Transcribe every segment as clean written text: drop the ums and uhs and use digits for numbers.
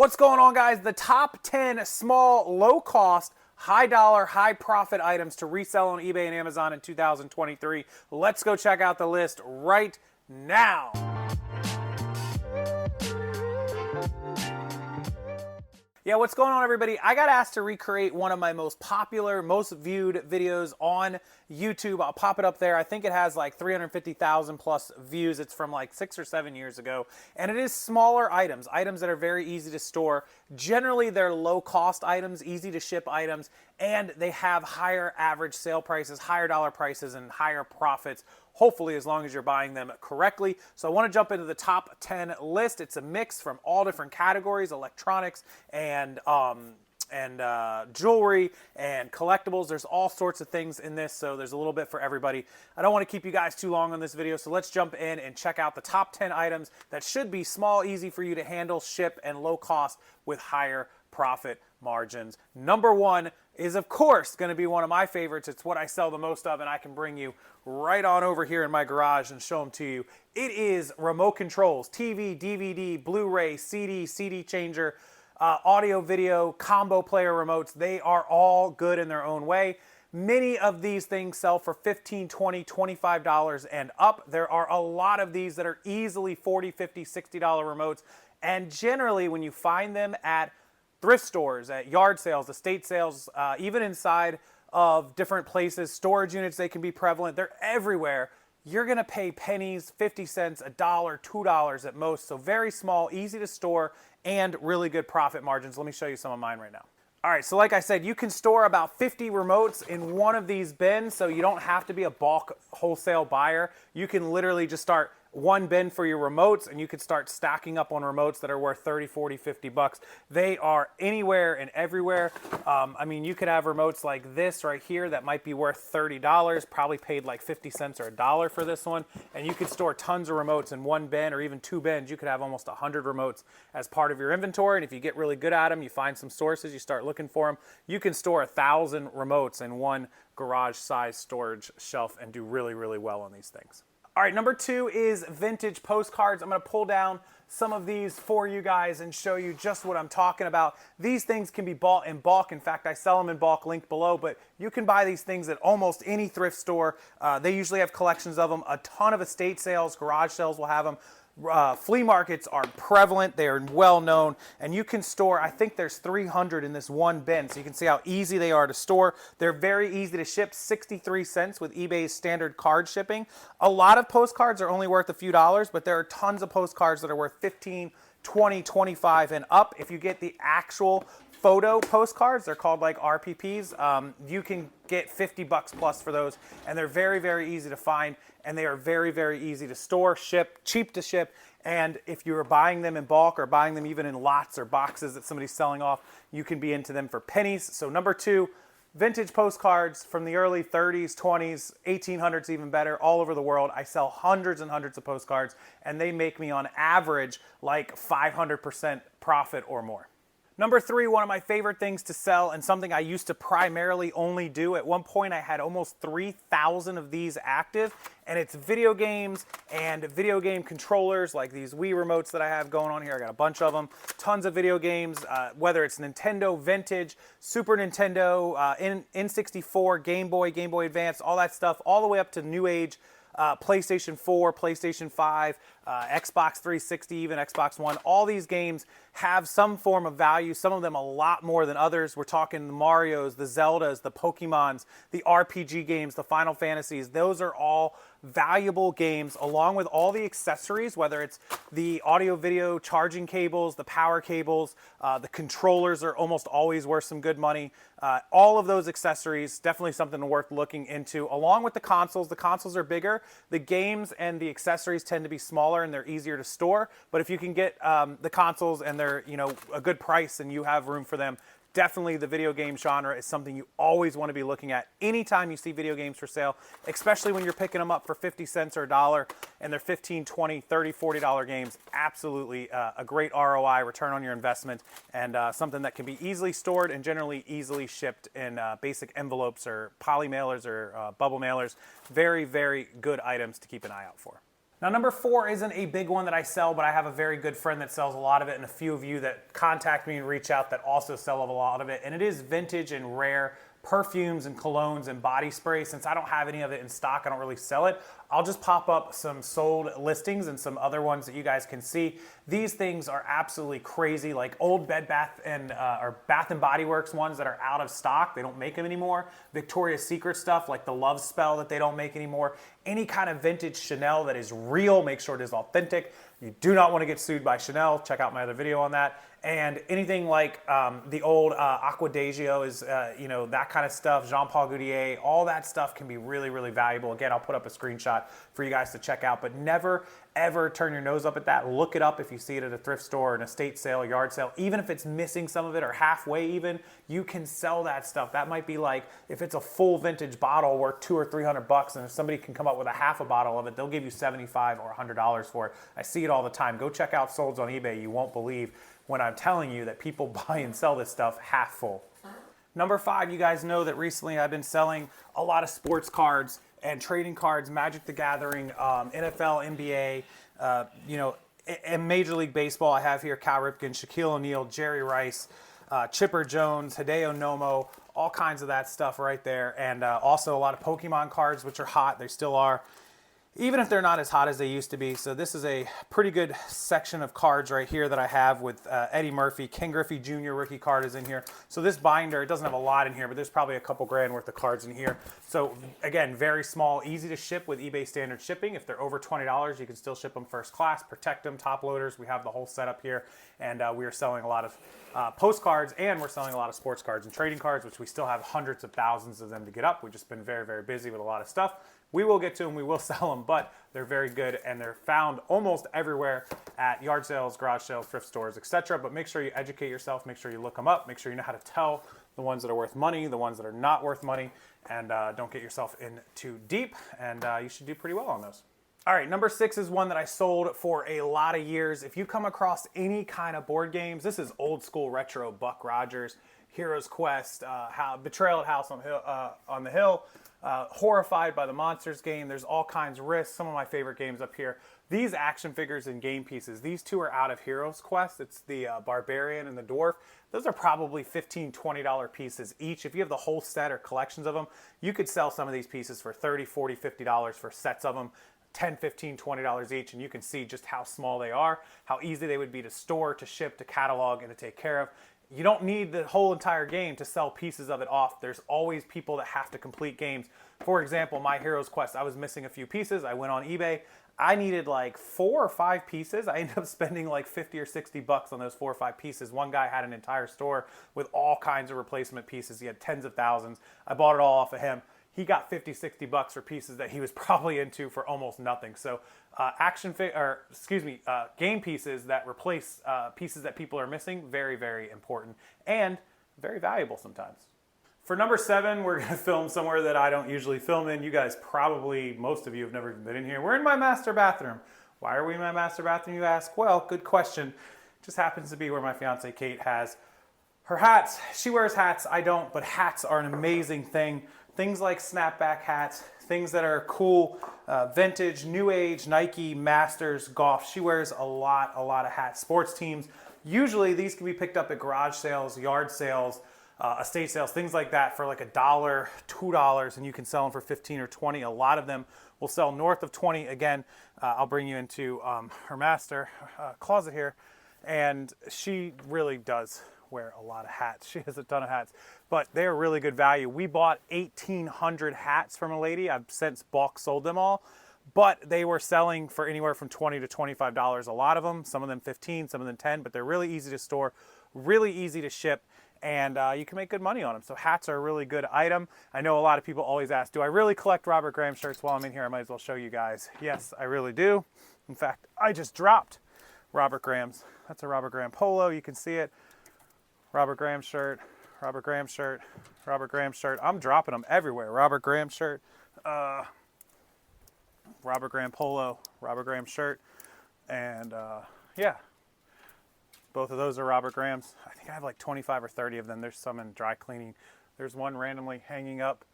What's going on, guys? The top 10 small, low-cost, high-dollar, high-profit items to resell on eBay and Amazon in 2023. Let's go check out the list right now. Yeah, what's going on, everybody? I got asked to recreate one of my most popular, most viewed videos on YouTube. I'll pop it up there. I think it has like 350,000 plus views. It's from like 6 or 7 years ago. And it is smaller items that are very easy to store. Generally, they're low-cost items, easy to ship items, and they have higher average sale prices, higher dollar prices, and higher profits, hopefully, as long as you're buying them correctly. So I want to jump into the top 10 list. It's a mix from all different categories: electronics and jewelry and collectibles. There's all sorts of things in this, so there's a little bit for everybody. I don't want to keep you guys too long on this video, so let's jump in and check out the top 10 items that should be small, easy for you to handle, ship, and low cost with higher profit margins. Number one is, of course, going to be one of my favorites. It's what I sell the most of, and I can bring you right on over here in my garage and show them to you. It is remote controls: TV, DVD, Blu-ray, CD changer, audio, video, combo player remotes. They are all good in their own way. Many of these things sell for $15, $20, $25 and up. There are a lot of these that are easily $40, $50, $60 remotes. And generally, when you find them at thrift stores, at yard sales, estate sales, even inside of different places, storage units, they can be prevalent. They're everywhere. You're going to pay pennies, 50 cents, $1, $2 at most. So very small, easy to store, and really good profit margins. Let me show you some of mine right now. All right, so like I said, you can store about 50 remotes in one of these bins, so you don't have to be a bulk wholesale buyer. You can literally just start one bin for your remotes, and you could start stacking up on remotes that are worth 30, 40, 50 bucks. They are anywhere and everywhere. I mean, you could have remotes like this right here that might be worth $30, probably paid like 50 cents or $1 for this one, and you could store tons of remotes in one bin or even two bins. You could have almost 100 remotes as part of your inventory, and if you get really good at them, you find some sources, you start looking for them, you can store 1,000 remotes in one garage-sized storage shelf and do really, really well on these things. All right, number two is vintage postcards. I'm going to pull down some of these for you guys and show you just what I'm talking about. These things can be bought in bulk. In fact, I sell them in bulk, linked below, but you can buy these things at almost any thrift store. They usually have collections of them. A ton of estate sales, garage sales will have them. Flea markets are prevalent, they are well known, and you can store, I think there's 300 in this one bin, so you can see how easy they are to store. They're very easy to ship, 63 cents with eBay's standard card shipping. A lot of postcards are only worth a few dollars, but there are tons of postcards that are worth 15, 20, 25 and up. If you get the actual photo postcards, they're called like RPPs, you can get 50 bucks plus for those, and they're very, very easy to find, and they are very, very easy to store, ship, cheap to ship. And if you're buying them in bulk or buying them even in lots or boxes that somebody's selling off, you can be into them for pennies. So number two, vintage postcards from the early 30s, 20s, 1800s, even better, all over the world. I sell hundreds and hundreds of postcards, and they make me on average like 500% profit or more. Number three, one of my favorite things to sell, and something I used to primarily only do. At one point, I had almost 3,000 of these active, and it's video games and video game controllers, like these Wii remotes that I have going on here. I got a bunch of them, tons of video games, whether it's Nintendo vintage, Super Nintendo, N64, Game Boy Advance, all that stuff, all the way up to new age PlayStation 4, PlayStation 5, Xbox 360, even Xbox One. All these games have some form of value, some of them a lot more than others. We're talking the Marios, the Zeldas, the Pokemons, the RPG games, the Final Fantasies. Those are all valuable games, along with all the accessories, whether it's the audio video charging cables, the power cables, the controllers are almost always worth some good money. All of those accessories, definitely something worth looking into, along with the consoles. The consoles are bigger. The games and the accessories tend to be smaller and they're easier to store. But if you can get the consoles and they're, you know, a good price and you have room for them, definitely the video game genre is something you always want to be looking at anytime you see video games for sale, especially when you're picking them up for 50 cents or $1 and they're 15, 20, 30, $40 games. Absolutely a great ROI, return on your investment, and something that can be easily stored and generally easily shipped in basic envelopes or poly mailers or bubble mailers. Very, very good items to keep an eye out for. Now, number 4 isn't a big one that I sell, but I have a very good friend that sells a lot of it, and a few of you that contact me and reach out that also sell a lot of it, and it is vintage and rare perfumes and colognes and body spray. Since I don't have any of it in stock, I don't really sell it. I'll just pop up some sold listings and some other ones that you guys can see. These things are absolutely crazy, like old Bed Bath and or Bath and Body Works ones that are out of stock. They don't make them anymore. Victoria's Secret stuff like the Love Spell that they don't make anymore. Any kind of vintage Chanel that is real, make sure it is authentic. You do not want to get sued by Chanel. Check out my other video on that. And anything like the old Aquadagio is, you know, that kind of stuff, Jean Paul Gaultier, all that stuff can be really, really valuable. Again, I'll put up a screenshot for you guys to check out, but never, ever turn your nose up at that. Look it up if you see it at a thrift store, an estate sale, yard sale. Even if it's missing some of it or halfway even, you can sell that stuff. That might be like, if it's a full vintage bottle worth $200 or $300, and if somebody can come up with a half a bottle of it, they'll give you $75 or $100 for it. I see it all the time. Go check out Solds on eBay. You won't believe when I'm telling you that people buy and sell this stuff half full. Number 5, you guys know that recently I've been selling a lot of sports cards and trading cards, Magic the Gathering, NFL, NBA, you know, and Major League Baseball. I have here Cal Ripken, Shaquille O'Neal, Jerry Rice, Chipper Jones, Hideo Nomo, all kinds of that stuff right there. And also a lot of Pokemon cards, which are hot. They still are, even if they're not as hot as they used to be. So this is a pretty good section of cards right here that I have with Eddie Murphy. Ken Griffey Jr. rookie card is in here. So this binder, it doesn't have a lot in here, but there's probably a couple grand worth of cards in here. So again, very small, easy to ship with eBay standard shipping. If they're over $20, you can still ship them first class, protect them, top loaders. We have the whole setup here, and we are selling a lot of postcards, and we're selling a lot of sports cards and trading cards, which we still have hundreds of thousands of them to get up. We've just been very, very busy with a lot of stuff. We will get to them, we will sell them, but they're very good, and they're found almost everywhere at yard sales, garage sales, thrift stores, etc. But make sure you educate yourself, make sure you look them up, make sure you know how to tell the ones that are worth money, the ones that are not worth money, and don't get yourself in too deep, and you should do pretty well on those. All right, number 6 is one that I sold for a lot of years. If you come across any kind of board games, this is old school retro Buck Rogers, Heroes Quest, Betrayal at House on the Hill, Horrified by the Monsters game. There's all kinds of Risk, some of my favorite games up here. These action figures and game pieces, these two are out of Heroes Quest. It's the Barbarian and the Dwarf. Those are probably $15, $20 pieces each. If you have the whole set or collections of them, you could sell some of these pieces for $30, $40, $50 for sets of them. $10, $15, $20 each, and you can see just how small they are, how easy they would be to store, to ship, to catalog, and to take care of. You don't need the whole entire game to sell pieces of it off. There's always people that have to complete games. For example, my Heroes Quest, I was missing a few pieces. I went on eBay. I needed like 4 or 5 pieces. I ended up spending like 50 or 60 bucks on those 4 or 5 pieces. One guy had an entire store with all kinds of replacement pieces. He had tens of thousands. I bought it all off of him. He got 50, 60 bucks for pieces that he was probably into for almost nothing. So game pieces that replace pieces that people are missing, very, very important and very valuable sometimes. For number 7, we're gonna film somewhere that I don't usually film in. You guys probably, most of you have never even been in here. We're in my master bathroom. Why are we in my master bathroom, you ask? Well, good question. Just happens to be where my fiance Kate has her hats. She wears hats, I don't, but hats are an amazing thing. Things like snapback hats, things that are cool, vintage, new age, Nike, Masters, golf. She wears a lot of hats. Sports teams, usually these can be picked up at garage sales, yard sales, estate sales, things like that for like $1, $2, and you can sell them for 15 or 20. A lot of them will sell north of 20. Again, I'll bring you into her master closet here, and she really does wear a lot of hats. She has a ton of hats, but they're really good value. We bought 1,800 hats from a lady. I've since bulk sold them all, but they were selling for anywhere from $20 to $25. A lot of them, some of them 15, some of them 10, but they're really easy to store, really easy to ship, and you can make good money on them. So hats are a really good item. I know a lot of people always ask, do I really collect Robert Graham shirts? While I'm in here, I might as well show you guys. Yes, I really do. In fact, I just dropped Robert Graham's. That's a Robert Graham polo. You can see it. Robert Graham shirt, Robert Graham shirt, Robert Graham shirt. I'm dropping them everywhere. Robert Graham shirt, Robert Graham polo, Robert Graham shirt, and yeah, both of those are Robert Graham's. I think I have like 25 or 30 of them. There's some in dry cleaning. There's one randomly hanging out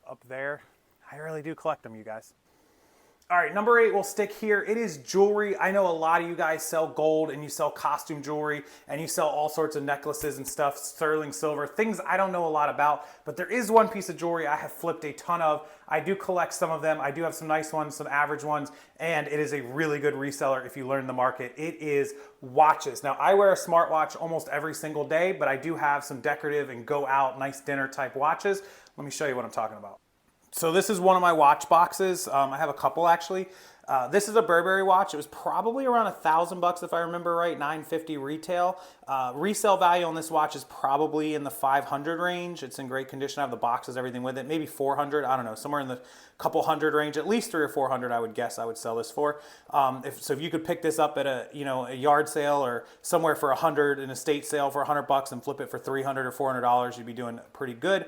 up there. I really do collect them, you guys. All right, number 8, we'll stick here. It is jewelry. I know a lot of you guys sell gold and you sell costume jewelry and you sell all sorts of necklaces and stuff, sterling silver, things I don't know a lot about, but there is one piece of jewelry I have flipped a ton of. I do collect some of them. I do have some nice ones, some average ones, and it is a really good reseller if you learn the market. It is watches. Now, I wear a smartwatch almost every single day, but I do have some decorative and go out, nice dinner type watches. Let me show you what I'm talking about. So this is one of my watch boxes. I have a couple actually. This is a Burberry watch. It was probably around $1,000 if I remember right, $950 retail. Resale value on this watch is probably in the 500 range. It's in great condition. I have the boxes, everything with it. Maybe 400. I don't know, somewhere in the couple hundred range. At least 300 or 400, I would guess I would sell this for. If you could pick this up at a a yard sale or somewhere for 100, an estate sale for $100 and flip it for $300 or $400, you'd be doing pretty good.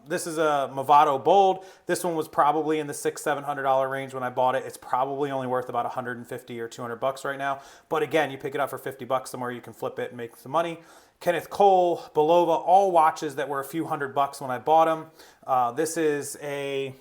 This is a Movado Bold. This one was probably in the $600-700 range when I bought it. It's probably only worth about 150 or $200 right now. But again, you pick it up for $50 somewhere, you can flip it and make some money. Kenneth Cole, Belova, all watches that were a few $100 when I bought them. This is I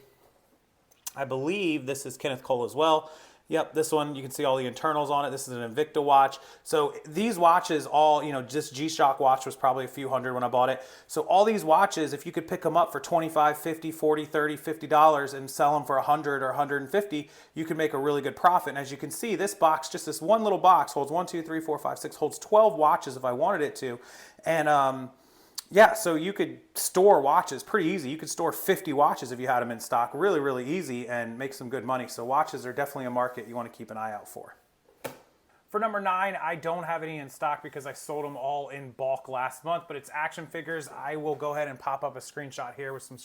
believe this is Kenneth Cole as well. Yep, this one, you can see all the internals on it. This is an Invicta watch. So these watches all, just G-Shock watch was probably a few hundred when I bought it. So all these watches, if you could pick them up for $25, $50, $40, $30, $50 and sell them for 100 or 150, you could make a really good profit. And as you can see, this box, just this one little box holds 1, 2, 3, 4, 5, 6, holds 12 watches if I wanted it to. And yeah, so you could store watches pretty easy. You could store 50 watches if you had them in stock. Really, really easy and make some good money. So watches are definitely a market you want to keep an eye out for. For number 9, I don't have any in stock because I sold them all in bulk last month, but it's action figures. I will go ahead and pop up a screenshot here with some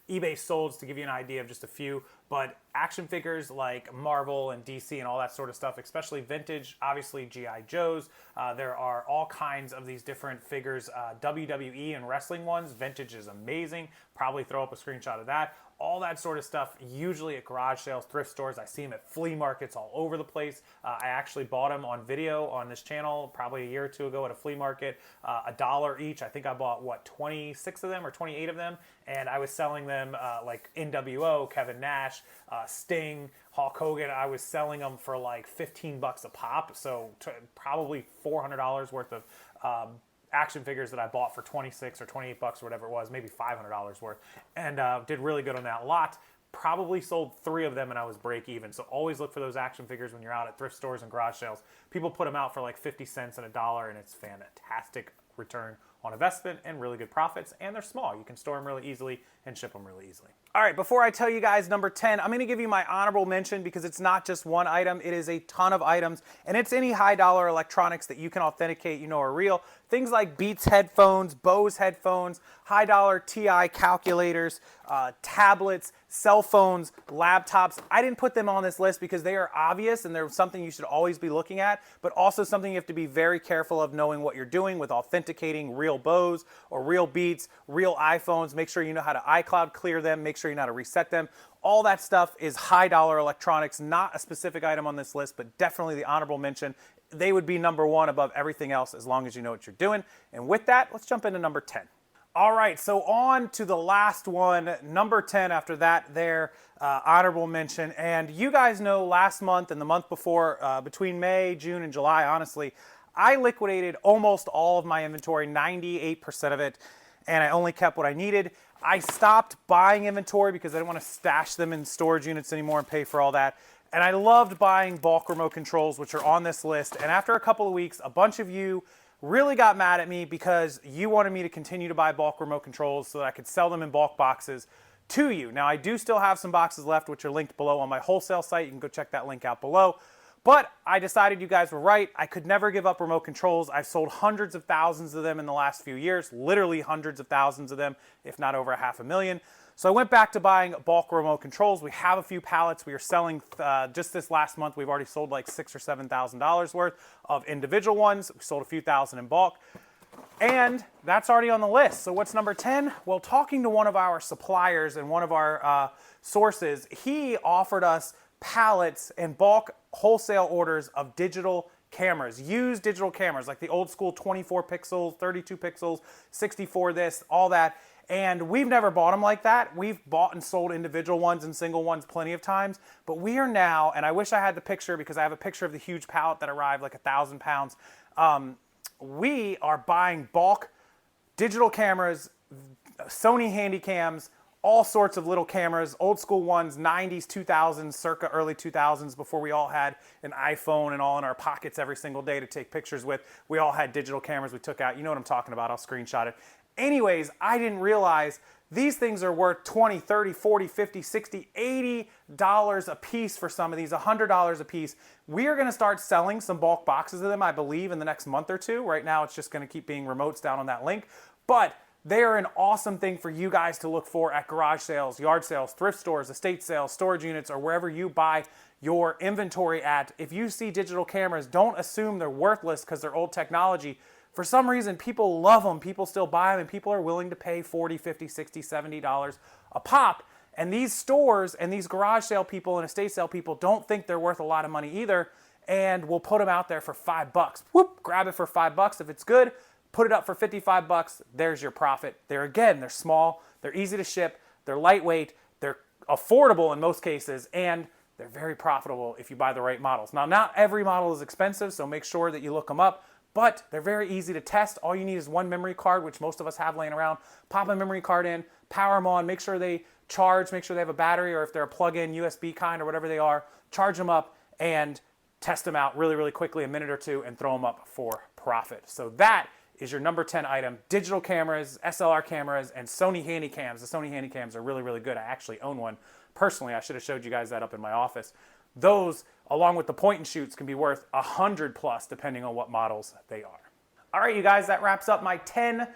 eBay solds to give you an idea of just a few. But action figures like Marvel and DC and all that sort of stuff, especially vintage, obviously G.I. Joes. There are all kinds of these different figures, WWE and wrestling ones. Vintage is amazing. Probably throw up a screenshot of that. All that sort of stuff, usually at garage sales, thrift stores. I see them at flea markets all over the place. I actually bought them on video on this channel probably a year or two ago at a flea market, $1 each. I think I bought, 26 of them or 28 of them, and I was selling them like NWO, Kevin Nash, Sting, Hulk Hogan. I was selling them for like $15 a pop, so probably $400 worth of action figures that I bought for 26 or 28 bucks or whatever it was, maybe $500 worth, and did really good on that lot. Probably sold 3 of them and I was break even. So always look for those action figures when you're out at thrift stores and garage sales. People put them out for like 50 cents and $1, and it's fantastic return on investment and really good profits, and they're small. You can store them really easily and ship them really easily. All right, before I tell you guys number 10, I'm gonna give you my honorable mention because it's not just one item, it is a ton of items, and it's any high dollar electronics that you can authenticate are real. Things like Beats headphones, Bose headphones, high dollar TI calculators, tablets, cell phones, laptops. I didn't put them on this list because they are obvious and they're something you should always be looking at, but also something you have to be very careful of knowing what you're doing with authenticating real Bose or real Beats, real iPhones. Make sure you know how to iCloud clear them, make sure you know how to reset them. All that stuff is high dollar electronics, not a specific item on this list, but definitely the honorable mention. They would be number 1 above everything else as long as you know what you're doing. And with that, let's jump into number 10. All right, so on to the last one, number 10 after that there, honorable mention. And you guys know last month and the month before, between May, June, and July, honestly, I liquidated almost all of my inventory, 98% of it, and I only kept what I needed. I stopped buying inventory because I didn't want to stash them in storage units anymore and pay for all that. And I loved buying bulk remote controls, which are on this list. And after a couple of weeks, a bunch of you really got mad at me because you wanted me to continue to buy bulk remote controls so that I could sell them in bulk boxes to you. Now, I do still have some boxes left, which are linked below on my wholesale site. You can go check that link out below. But I decided you guys were right. I could never give up remote controls. I've sold hundreds of thousands of them in the last few years, literally hundreds of thousands of them, if not over 500,000. So I went back to buying bulk remote controls. We have a few pallets. We are selling, just this last month, we've already sold like $6,000 or $7,000 worth of individual ones. We sold a few thousand in bulk. And that's already on the list. So what's number 10? Well, talking to one of our suppliers and one of our sources, he offered us pallets and bulk wholesale orders of digital cameras, used digital cameras, like the old school 24 pixels, 32 pixels, 64 this, all that. And we've never bought them like that. We've bought and sold individual ones and single ones plenty of times, but we are now, and I wish I had the picture because I have a picture of the huge pallet that arrived, like 1,000 pounds. We are buying bulk digital cameras, Sony Handycams, all sorts of little cameras, old school ones, 90s, 2000s, circa early 2000s, before we all had an iPhone and all in our pockets every single day to take pictures with. We all had digital cameras we took out. You know what I'm talking about. I'll screenshot it. Anyways, I didn't realize these things are worth $20, $30, $40, $50, $60, $80 a piece for some of these, $100 a piece. We are going to start selling some bulk boxes of them, I believe, in the next month or two. Right now, it's just going to keep being remotes down on that link. But they are an awesome thing for you guys to look for at garage sales, yard sales, thrift stores, estate sales, storage units, or wherever you buy your inventory at. If you see digital cameras, don't assume they're worthless because they're old technology. For some reason, people love them, people still buy them, and people are willing to pay $40, $50, $60, $70 a pop. And these stores and these garage sale people and estate sale people don't think they're worth a lot of money either, and will put them out there for $5. Whoop, grab it for $5. If it's good, put it up for $55. There's your profit. They're small, they're easy to ship, they're lightweight, they're affordable in most cases, and they're very profitable if you buy the right models. Now, not every model is expensive, so make sure that you look them up. But they're very easy to test. All you need is one memory card, which most of us have laying around. Pop a memory card in, power them on, make sure they charge, make sure they have a battery, or if they're a plug-in USB kind or whatever they are, charge them up and test them out really, really quickly, a minute or two, and throw them up for profit. So that is your number 10 item. Digital cameras, SLR cameras, and Sony Handycams. The Sony Handycams are really, really good. I actually own one personally. I should have showed you guys that up in my office. Those, along with the point and shoots, can be worth $100+ depending on what models they are. All right, you guys, that wraps up my 10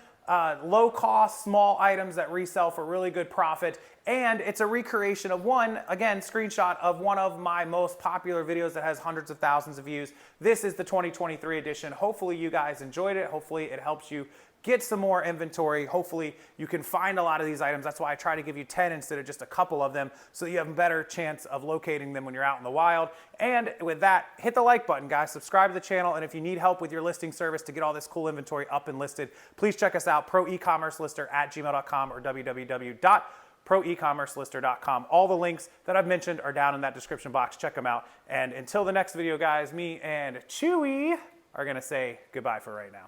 low-cost, small items that resell for really good profit. And it's a recreation of one, again, screenshot of one of my most popular videos that has hundreds of thousands of views. This is the 2023 edition. Hopefully you guys enjoyed it. Hopefully it helps you get some more inventory. Hopefully you can find a lot of these items. That's why I try to give you 10 instead of just a couple of them, so that you have a better chance of locating them when you're out in the wild. And with that, hit the like button, guys. Subscribe to the channel. And if you need help with your listing service to get all this cool inventory up and listed, please check us out, ProEcommercelister@gmail.com or www.ProEcommercelister.com. All the links that I've mentioned are down in that description box. Check them out. And until the next video, guys, me and Chewy are going to say goodbye for right now.